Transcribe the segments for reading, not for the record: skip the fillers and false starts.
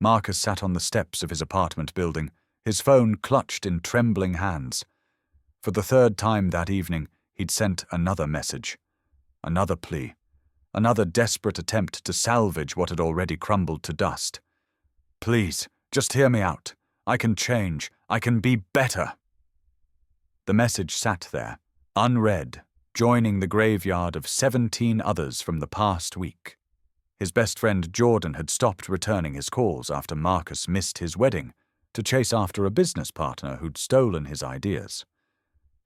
Marcus sat on the steps of his apartment building, his phone clutched in trembling hands. For the third time that evening, he'd sent another message, another plea, another desperate attempt to salvage what had already crumbled to dust. Please, just hear me out. I can change. I can be better. The message sat there, unread, joining the graveyard of 17 others from the past week. His best friend Jordan had stopped returning his calls after Marcus missed his wedding to chase after a business partner who'd stolen his ideas.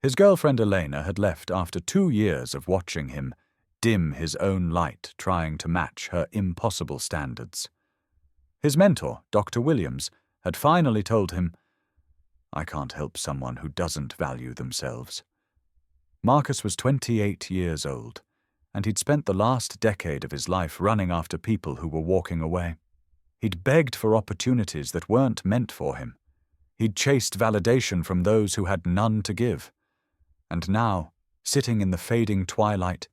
His girlfriend Elena had left after 2 years of watching him dim his own light trying to match her impossible standards. His mentor, Dr. Williams, had finally told him, "I can't help someone who doesn't value themselves." Marcus was 28 years old, and he'd spent the last decade of his life running after people who were walking away. He'd begged for opportunities that weren't meant for him. He'd chased validation from those who had none to give. And now, sitting in the fading twilight,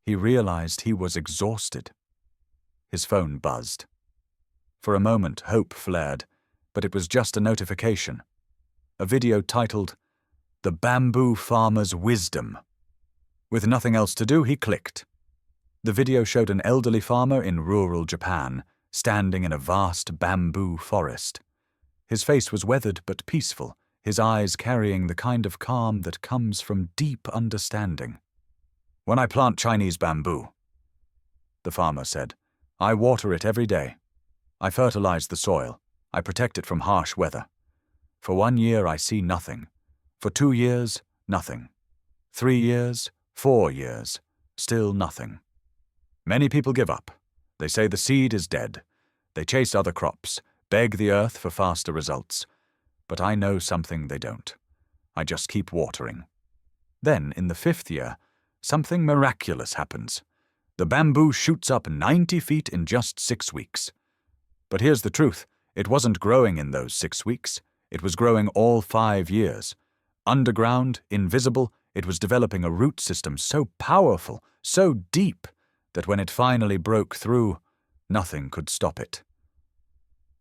he realized he was exhausted. His phone buzzed. For a moment, hope flared, but it was just a notification. A video titled, "The Bamboo Farmer's Wisdom." With nothing else to do, he clicked. The video showed an elderly farmer in rural Japan, standing in a vast bamboo forest. His face was weathered but peaceful, his eyes carrying the kind of calm that comes from deep understanding. "When I plant Chinese bamboo," the farmer said, "I water it every day. I fertilize the soil. I protect it from harsh weather. For 1 year, I see nothing. For 2 years, nothing. 3 years, 4 years, still nothing. Many people give up. They say the seed is dead. They chase other crops, beg the earth for faster results. But I know something they don't. I just keep watering. Then, in the 5th year, something miraculous happens. The bamboo shoots up 90 feet in just 6 weeks. But here's the truth. It wasn't growing in those 6 weeks. It was growing all 5 years. Underground, invisible, it was developing a root system so powerful, so deep, that when it finally broke through, nothing could stop it."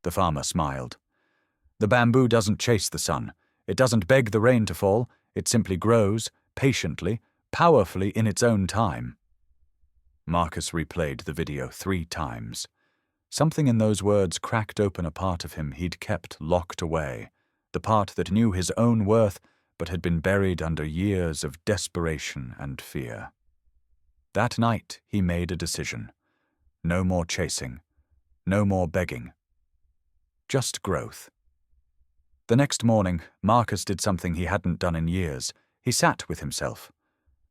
The farmer smiled. "The bamboo doesn't chase the sun. It doesn't beg the rain to fall. It simply grows, patiently, powerfully in its own time." Marcus replayed the video 3 times. Something in those words cracked open a part of him he'd kept locked away, the part that knew his own worth but had been buried under years of desperation and fear. That night he made a decision. No more chasing. No more begging. Just growth. The next morning, Marcus did something he hadn't done in years. He sat with himself.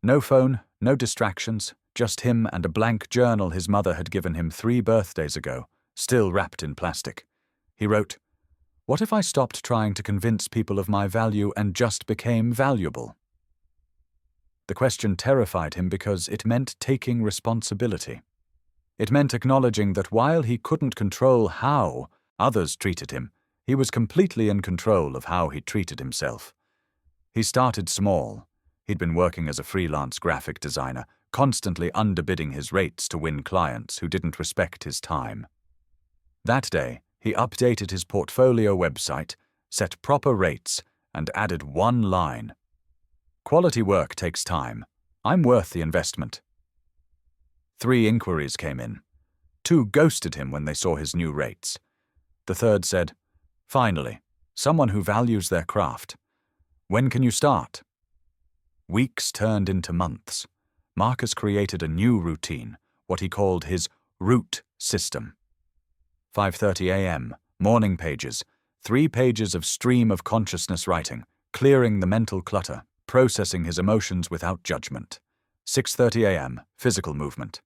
No phone, no distractions, just him and a blank journal his mother had given him 3 birthdays ago, still wrapped in plastic. He wrote, "What if I stopped trying to convince people of my value and just became valuable?" The question terrified him because it meant taking responsibility. It meant acknowledging that while he couldn't control how others treated him, he was completely in control of how he treated himself. He started small. He'd been working as a freelance graphic designer, constantly underbidding his rates to win clients who didn't respect his time. That day, he updated his portfolio website, set proper rates, and added 1 line. "Quality work takes time. I'm worth the investment." 3 inquiries came in. 2 ghosted him when they saw his new rates. The third said, "Finally, someone who values their craft. When can you start?" Weeks turned into months. Marcus created a new routine, what he called his root system. 5:30 a.m., morning pages, 3 pages of stream of consciousness writing, clearing the mental clutter, processing his emotions without judgment. 6:30 a.m., physical movement.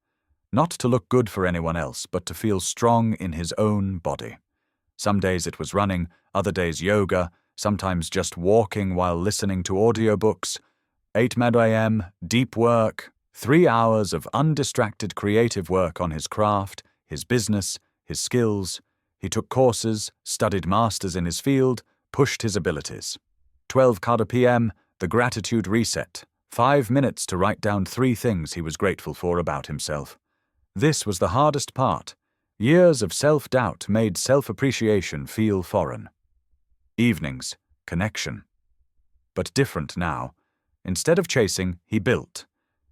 Not to look good for anyone else, but to feel strong in his own body. Some days it was running, other days yoga, sometimes just walking while listening to audiobooks. 8 a.m., deep work, 3 hours of undistracted creative work on his craft, his business, his skills. He took courses, studied masters in his field, pushed his abilities. 12 p.m., the gratitude reset. 5 minutes to write down 3 things he was grateful for about himself. This was the hardest part. Years of self-doubt made self-appreciation feel foreign. Evenings, connection. But different now. Instead of chasing, he built.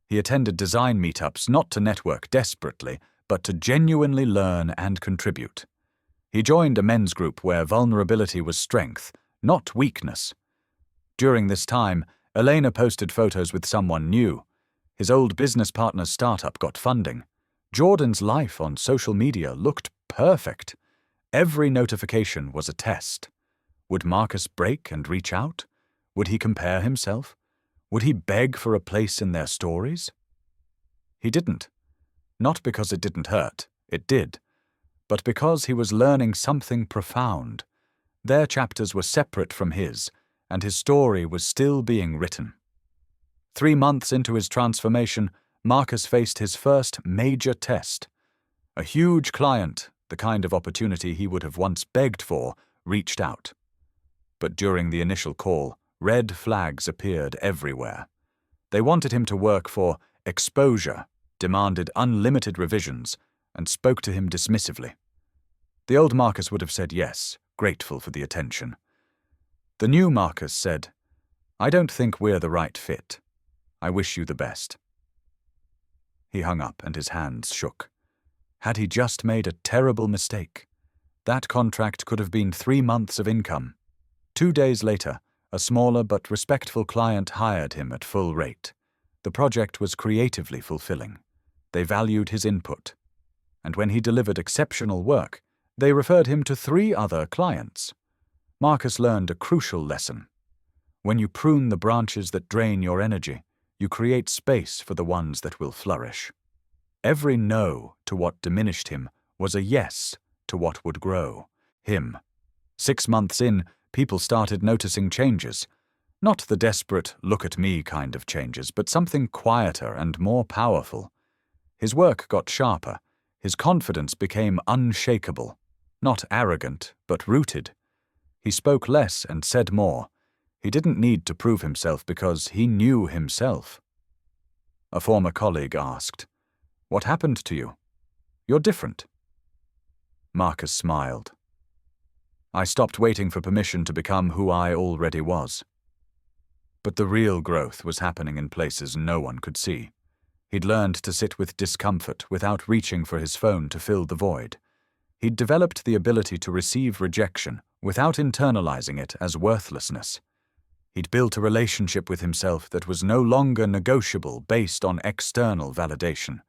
He attended design meetups not to network desperately, but to genuinely learn and contribute. He joined a men's group where vulnerability was strength, not weakness. During this time, Elena posted photos with someone new. His old business partner's startup got funding. Jordan's life on social media looked perfect. Every notification was a test. Would Marcus break and reach out? Would he compare himself? Would he beg for a place in their stories? He didn't. Not because it didn't hurt, it did, but because he was learning something profound. Their chapters were separate from his, and his story was still being written. 3 months into his transformation, Marcus faced his first major test. A huge client, the kind of opportunity he would have once begged for, reached out. But during the initial call, red flags appeared everywhere. They wanted him to work for exposure, demanded unlimited revisions, and spoke to him dismissively. The old Marcus would have said yes, grateful for the attention. The new Marcus said, "I don't think we're the right fit. I wish you the best." He hung up and his hands shook. Had he just made a terrible mistake? That contract could have been 3 months of income. 2 days later, a smaller but respectful client hired him at full rate. The project was creatively fulfilling. They valued his input. And when he delivered exceptional work, they referred him to 3 other clients. Marcus learned a crucial lesson. When you prune the branches that drain your energy, you create space for the ones that will flourish. Every no to what diminished him was a yes to what would grow him. 6 months in, people started noticing changes. Not the desperate, look-at-me kind of changes, but something quieter and more powerful. His work got sharper. His confidence became unshakable. Not arrogant, but rooted. He spoke less and said more. He didn't need to prove himself because he knew himself. A former colleague asked, "What happened to you? You're different." Marcus smiled. "I stopped waiting for permission to become who I already was." But the real growth was happening in places no one could see. He'd learned to sit with discomfort without reaching for his phone to fill the void. He'd developed the ability to receive rejection without internalizing it as worthlessness. He'd built a relationship with himself that was no longer negotiable based on external validation.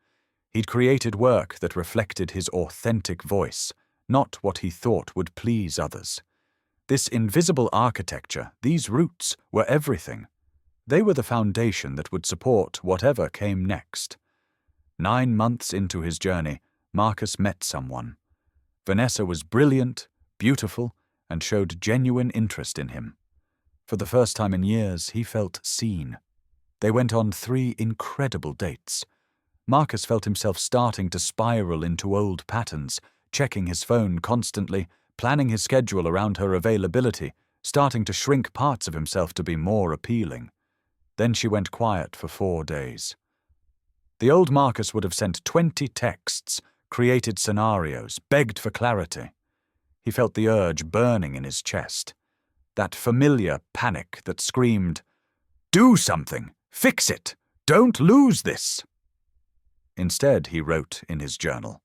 He'd created work that reflected his authentic voice, not what he thought would please others. This invisible architecture, these roots, were everything. They were the foundation that would support whatever came next. 9 months into his journey, Marcus met someone. Vanessa was brilliant, beautiful, and showed genuine interest in him. For the first time in years, he felt seen. They went on 3 incredible dates. Marcus felt himself starting to spiral into old patterns, checking his phone constantly, planning his schedule around her availability, starting to shrink parts of himself to be more appealing. Then she went quiet for 4 days. The old Marcus would have sent 20 texts, created scenarios, begged for clarity. He felt the urge burning in his chest. That familiar panic that screamed, "Do something! Fix it! Don't lose this!" Instead, he wrote in his journal,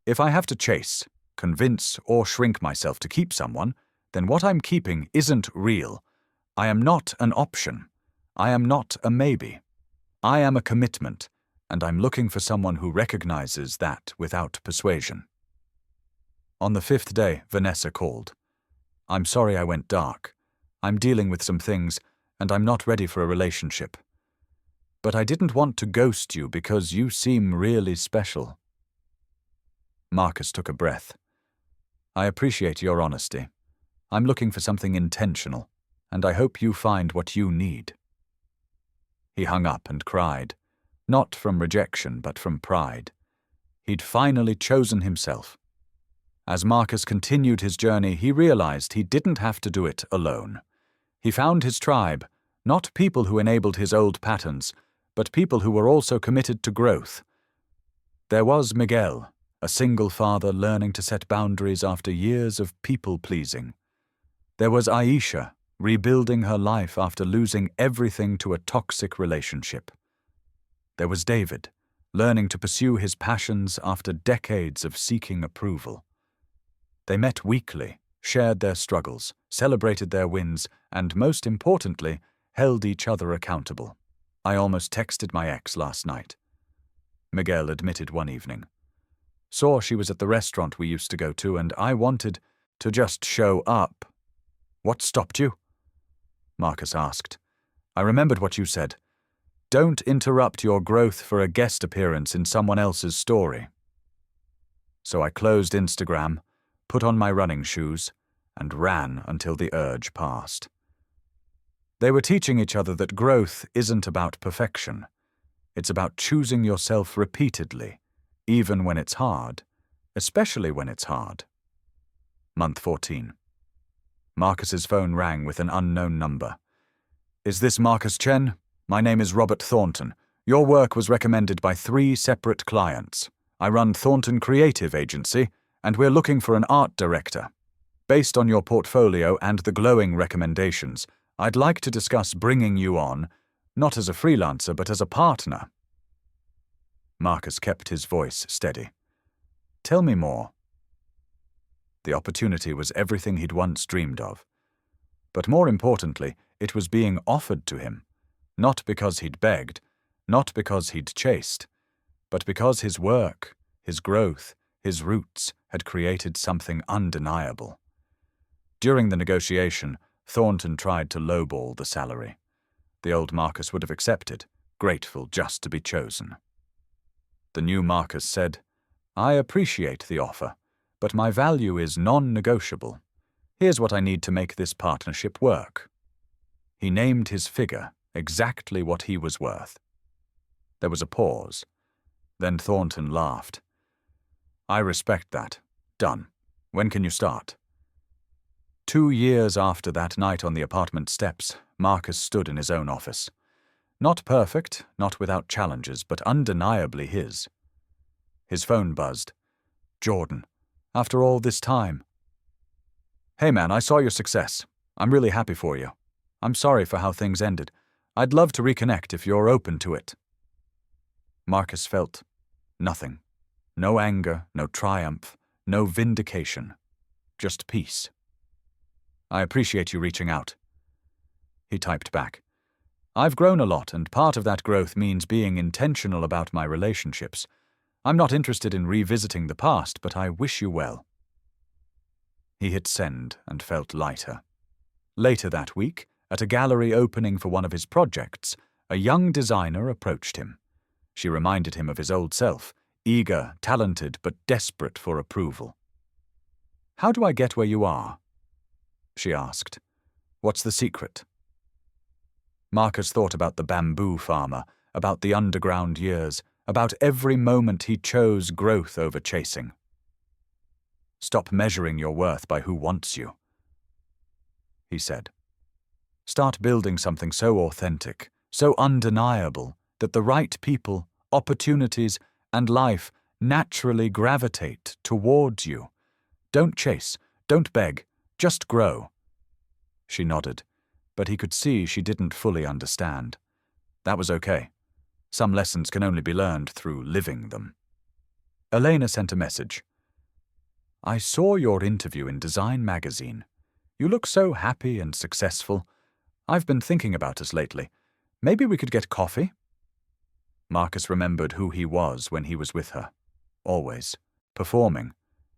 "If I have to chase, convince, or shrink myself to keep someone, then what I'm keeping isn't real. I am not an option. I am not a maybe. I am a commitment, and I'm looking for someone who recognizes that without persuasion." On the 5th day, Vanessa called. "I'm sorry I went dark. I'm dealing with some things, and I'm not ready for a relationship. But I didn't want to ghost you because you seem really special." Marcus took a breath. "I appreciate your honesty. I'm looking for something intentional, and I hope you find what you need." He hung up and cried, not from rejection but from pride. He'd finally chosen himself. As Marcus continued his journey, he realized he didn't have to do it alone. He found his tribe, not people who enabled his old patterns, but people who were also committed to growth. There was Miguel, a single father learning to set boundaries after years of people-pleasing. There was Aisha, rebuilding her life after losing everything to a toxic relationship. There was David, learning to pursue his passions after decades of seeking approval. They met weekly, shared their struggles, celebrated their wins, and most importantly, held each other accountable. I almost texted my ex last night, Miguel admitted one evening. Saw she was at the restaurant we used to go to, and I wanted to just show up. What stopped you? Marcus asked. I remembered what you said. Don't interrupt your growth for a guest appearance in someone else's story. So I closed Instagram, put on my running shoes, and ran until the urge passed. They were teaching each other that growth isn't about perfection. It's about choosing yourself repeatedly, even when it's hard, especially when it's hard. Month 14. Marcus's phone rang with an unknown number. Is this Marcus Chen? My name is Robert Thornton. Your work was recommended by 3 separate clients. I run Thornton Creative Agency, and we're looking for an art director. Based on your portfolio and the glowing recommendations, I'd like to discuss bringing you on, not as a freelancer, but as a partner. Marcus kept his voice steady. Tell me more. The opportunity was everything he'd once dreamed of. But more importantly, it was being offered to him, not because he'd begged, not because he'd chased, but because his work, his growth, his roots had created something undeniable. During the negotiation, Thornton tried to lowball the salary. The old Marcus would have accepted, grateful just to be chosen. The new Marcus said, I appreciate the offer, but my value is non-negotiable. Here's what I need to make this partnership work. He named his figure, exactly what he was worth. There was a pause. Then Thornton laughed. I respect that. Done. When can you start? 2 years after that night on the apartment steps, Marcus stood in his own office. Not perfect, not without challenges, but undeniably his. His phone buzzed. Jordan. After all this time. Hey man, I saw your success. I'm really happy for you. I'm sorry for how things ended. I'd love to reconnect if you're open to it. Marcus felt nothing. No anger, no triumph, no vindication. Just peace. I appreciate you reaching out. He typed back. I've grown a lot, and part of that growth means being intentional about my relationships. I'm not interested in revisiting the past, but I wish you well. He hit send and felt lighter. Later that week, at a gallery opening for one of his projects, a young designer approached him. She reminded him of his old self, eager, talented, but desperate for approval. How do I get where you are? She asked. What's the secret? Marcus thought about the bamboo farmer, about the underground years, about every moment he chose growth over chasing. Stop measuring your worth by who wants you, he said. Start building something so authentic, so undeniable, that the right people, opportunities, and life naturally gravitate towards you. Don't chase, don't beg, just grow. She nodded, but he could see she didn't fully understand. That was okay. Some lessons can only be learned through living them. Elena sent a message. I saw your interview in Design magazine. You look so happy and successful. I've been thinking about us lately. Maybe we could get coffee? Marcus remembered who he was when he was with her. Always. Performing.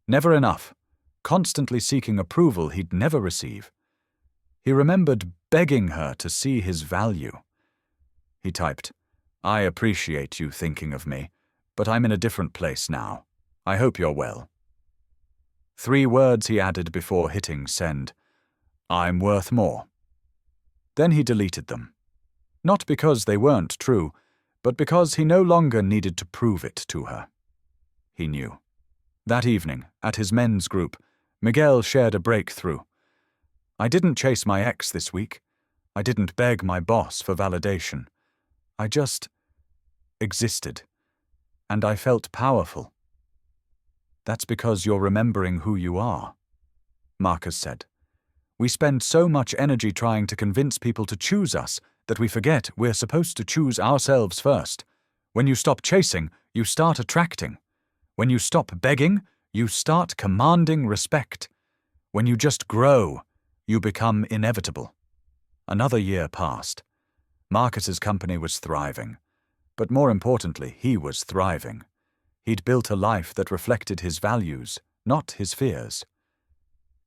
Never enough. Constantly seeking approval he'd never receive. He remembered begging her to see his value. He typed, I appreciate you thinking of me, but I'm in a different place now. I hope you're well. 3 words he added before hitting send. I'm worth more. Then he deleted them. Not because they weren't true, but because he no longer needed to prove it to her. He knew. That evening, at his men's group, Miguel shared a breakthrough. I didn't chase my ex this week. I didn't beg my boss for validation. I just existed. And I felt powerful. That's because you're remembering who you are, Marcus said. We spend so much energy trying to convince people to choose us that we forget we're supposed to choose ourselves first. When you stop chasing, you start attracting. When you stop begging, you start commanding respect. When you just grow, you become inevitable. Another year passed. Marcus's company was thriving. But more importantly, he was thriving. He'd built a life that reflected his values, not his fears.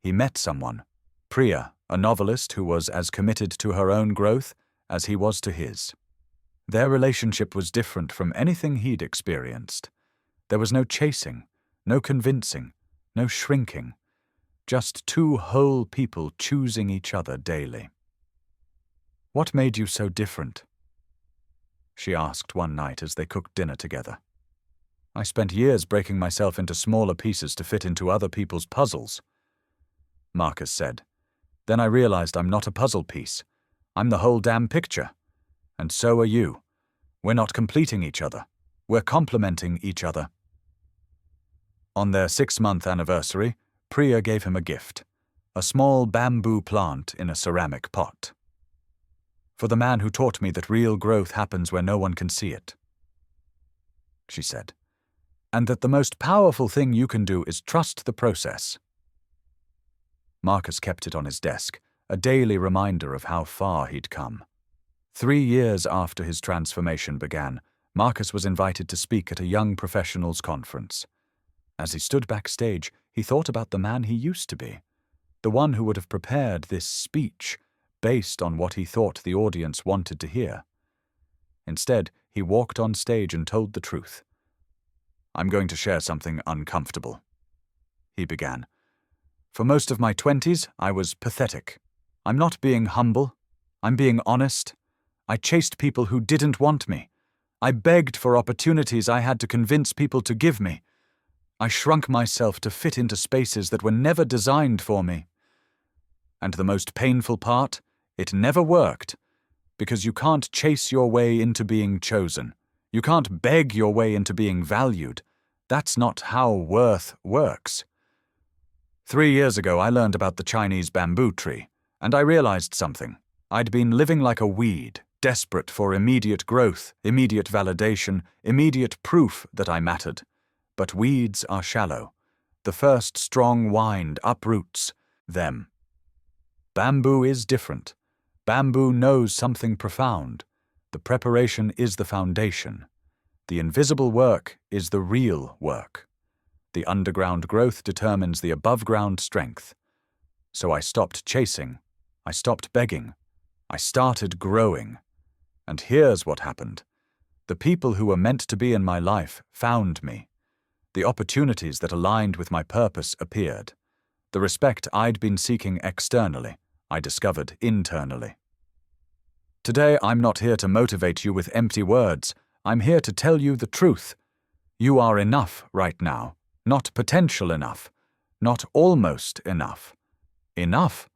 He met someone, Priya, a novelist who was as committed to her own growth as he was to his. Their relationship was different from anything he'd experienced. There was no chasing, no convincing, no shrinking. Just two whole people choosing each other daily. What made you so different? She asked one night as they cooked dinner together. I spent years breaking myself into smaller pieces to fit into other people's puzzles, Marcus said. Then I realized I'm not a puzzle piece. I'm the whole damn picture. And so are you. We're not completing each other. We're complementing each other. On their 6-month anniversary, Priya gave him a gift, a small bamboo plant in a ceramic pot. For the man who taught me that real growth happens where no one can see it, she said, and that the most powerful thing you can do is trust the process. Marcus kept it on his desk, a daily reminder of how far he'd come. 3 years after his transformation began, Marcus was invited to speak at a young professionals conference. As he stood backstage, he thought about the man he used to be, the one who would have prepared this speech based on what he thought the audience wanted to hear. Instead, he walked on stage and told the truth. I'm going to share something uncomfortable, he began. For most of my 20s, I was pathetic. I'm not being humble. I'm being honest. I chased people who didn't want me. I begged for opportunities I had to convince people to give me. I shrunk myself to fit into spaces that were never designed for me. And the most painful part? It never worked. Because you can't chase your way into being chosen. You can't beg your way into being valued. That's not how worth works. 3 years ago, I learned about the Chinese bamboo tree, and I realized something. I'd been living like a weed, desperate for immediate growth, immediate validation, immediate proof that I mattered. But weeds are shallow. The first strong wind uproots them. Bamboo is different. Bamboo knows something profound. The preparation is the foundation. The invisible work is the real work. The underground growth determines the above-ground strength. So I stopped chasing. I stopped begging. I started growing. And here's what happened. The people who were meant to be in my life found me. The opportunities that aligned with my purpose appeared. The respect I'd been seeking externally, I discovered internally. Today, I'm not here to motivate you with empty words. I'm here to tell you the truth. You are enough right now. Not potential enough. Not almost enough. Enough.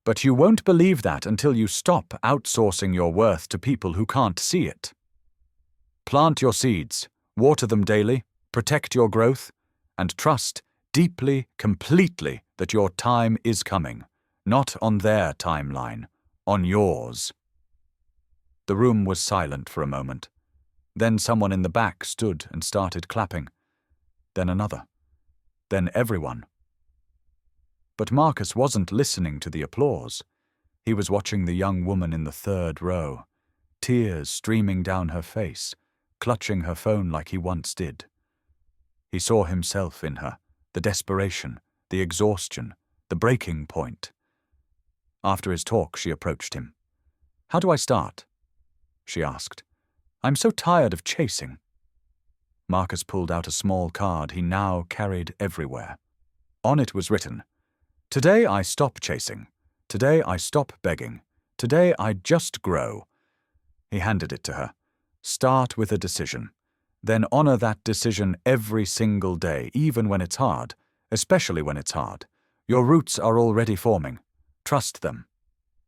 But you won't believe that until you stop outsourcing your worth to people who can't see it. Plant your seeds, water them daily, protect your growth, and trust deeply, completely that your time is coming, not on their timeline, on yours. The room was silent for a moment. Then someone in the back stood and started clapping. Then another. Then everyone. But Marcus wasn't listening to the applause. He was watching the young woman in the 3rd row, tears streaming down her face, clutching her phone like he once did. He saw himself in her, the desperation, the exhaustion, the breaking point. After his talk, she approached him. "How do I start?" she asked. "I'm so tired of chasing." Marcus pulled out a small card he now carried everywhere. On it was written, "Today I stop chasing. Today I stop begging. Today I just grow." He handed it to her. "Start with a decision. Then honor that decision every single day, even when it's hard, especially when it's hard. Your roots are already forming. Trust them."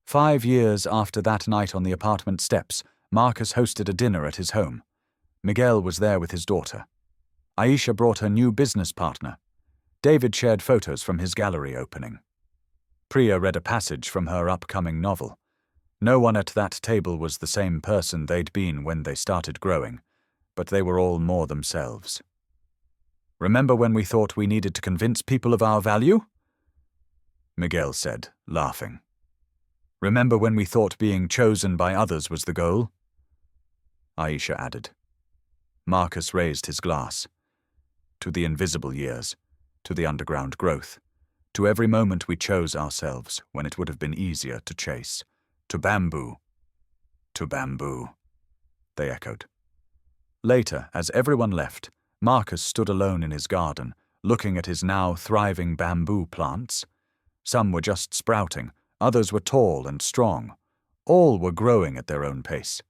5 years after that night on the apartment steps, Marcus hosted a dinner at his home. Miguel was there with his daughter. Aisha brought her new business partner, David shared photos from his gallery opening. Priya read a passage from her upcoming novel. No one at that table was the same person they'd been when they started growing, but they were all more themselves. "Remember when we thought we needed to convince people of our value?" Miguel said, laughing. "Remember when we thought being chosen by others was the goal?" Aisha added. Marcus raised his glass. "To the invisible years, to the underground growth, to every moment we chose ourselves when it would have been easier to chase. To bamboo." "To bamboo," they echoed. Later, as everyone left, Marcus stood alone in his garden, looking at his now thriving bamboo plants. Some were just sprouting, others were tall and strong. All were growing at their own pace.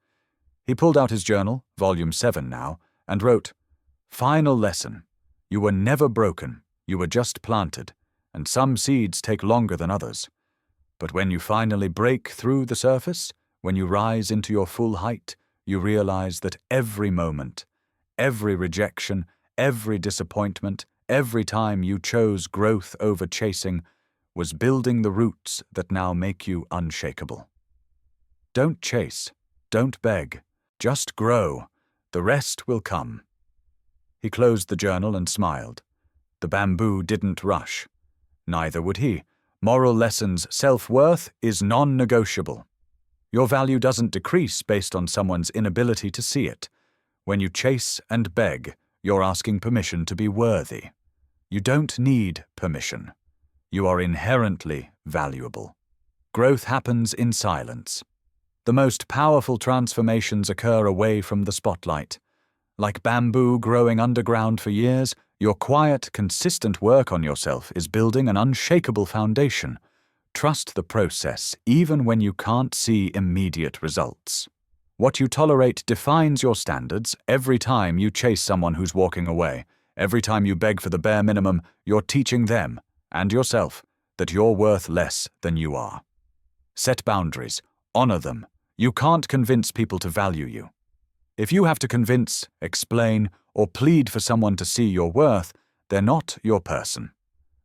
He pulled out his journal, volume 7 now, and wrote, "Final lesson. You were never broken, you were just planted, and some seeds take longer than others. But when you finally break through the surface, when you rise into your full height, you realize that every moment, every rejection, every disappointment, every time you chose growth over chasing, was building the roots that now make you unshakable. Don't chase, don't beg, just grow. The rest will come." He closed the journal and smiled. The bamboo didn't rush. Neither would he. Moral lessons, self-worth is non-negotiable. Your value doesn't decrease based on someone's inability to see it. When you chase and beg, you're asking permission to be worthy. You don't need permission. You are inherently valuable. Growth happens in silence. The most powerful transformations occur away from the spotlight. Like bamboo growing underground for years, your quiet, consistent work on yourself is building an unshakable foundation. Trust the process, even when you can't see immediate results. What you tolerate defines your standards. Every time you chase someone who's walking away, every time you beg for the bare minimum, you're teaching them, and yourself, that you're worth less than you are. Set boundaries. Honor them. You can't convince people to value you. If you have to convince, explain, or plead for someone to see your worth, they're not your person.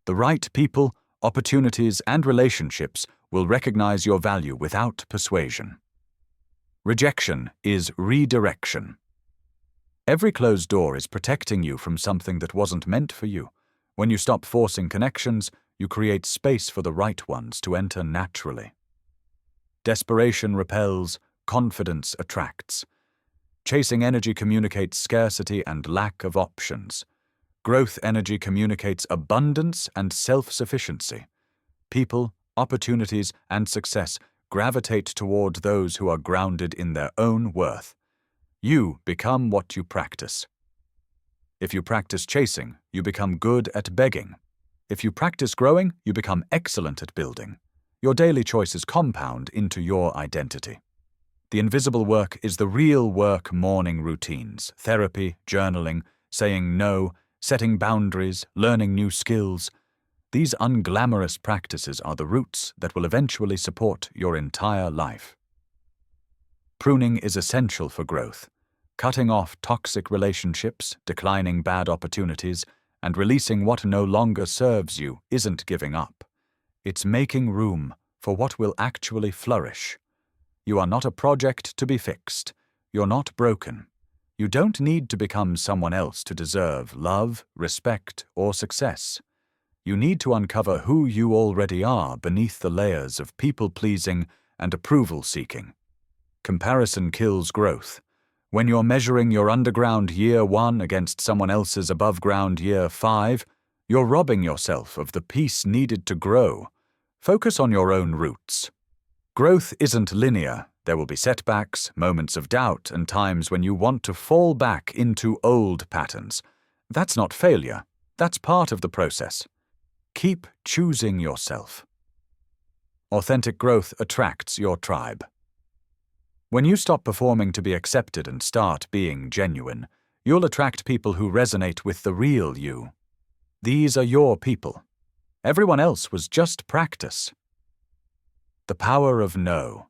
The right people, opportunities, and relationships will recognize your value without persuasion. Rejection is redirection. Every closed door is protecting you from something that wasn't meant for you. When you stop forcing connections, you create space for the right ones to enter naturally. Desperation repels, confidence attracts. Chasing energy communicates scarcity and lack of options. Growth energy communicates abundance and self-sufficiency. People, opportunities, and success gravitate toward those who are grounded in their own worth. You become what you practice. If you practice chasing, you become good at begging. If you practice growing, you become excellent at building. Your daily choices compound into your identity. The invisible work is the real work: morning routines, therapy, journaling, saying no, setting boundaries, learning new skills. These unglamorous practices are the roots that will eventually support your entire life. Pruning is essential for growth. Cutting off toxic relationships, declining bad opportunities, and releasing what no longer serves you isn't giving up. It's making room for what will actually flourish. You are not a project to be fixed. You're not broken. You don't need to become someone else to deserve love, respect, or success. You need to uncover who you already are beneath the layers of people-pleasing and approval-seeking. Comparison kills growth. When you're measuring your underground year 1 against someone else's above-ground year 5, you're robbing yourself of the peace needed to grow. Focus on your own roots. Growth isn't linear. There will be setbacks, moments of doubt, and times when you want to fall back into old patterns. That's not failure. That's part of the process. Keep choosing yourself. Authentic growth attracts your tribe. When you stop performing to be accepted and start being genuine, you'll attract people who resonate with the real you. These are your people. Everyone else was just practice. The power of no.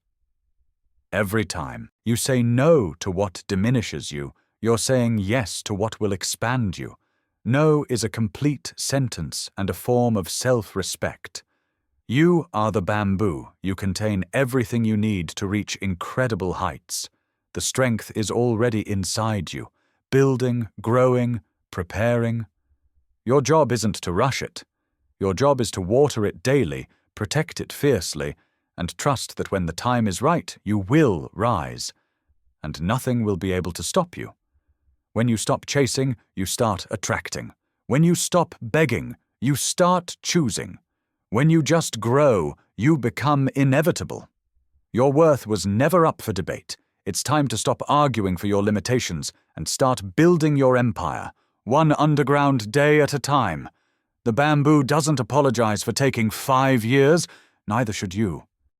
Every time you say no to what diminishes you, you're saying yes to what will expand you. No is a complete sentence and a form of self-respect. You are the bamboo. You contain everything you need to reach incredible heights. The strength is already inside you, building, growing, preparing. Your job isn't to rush it. Your job is to water it daily, protect it fiercely, and trust that when the time is right, you will rise, and nothing will be able to stop you. When you stop chasing, you start attracting. When you stop begging, you start choosing. When you just grow, you become inevitable. Your worth was never up for debate. It's time to stop arguing for your limitations and start building your empire, one underground day at a time. The bamboo doesn't apologize for taking 5 years, neither should you.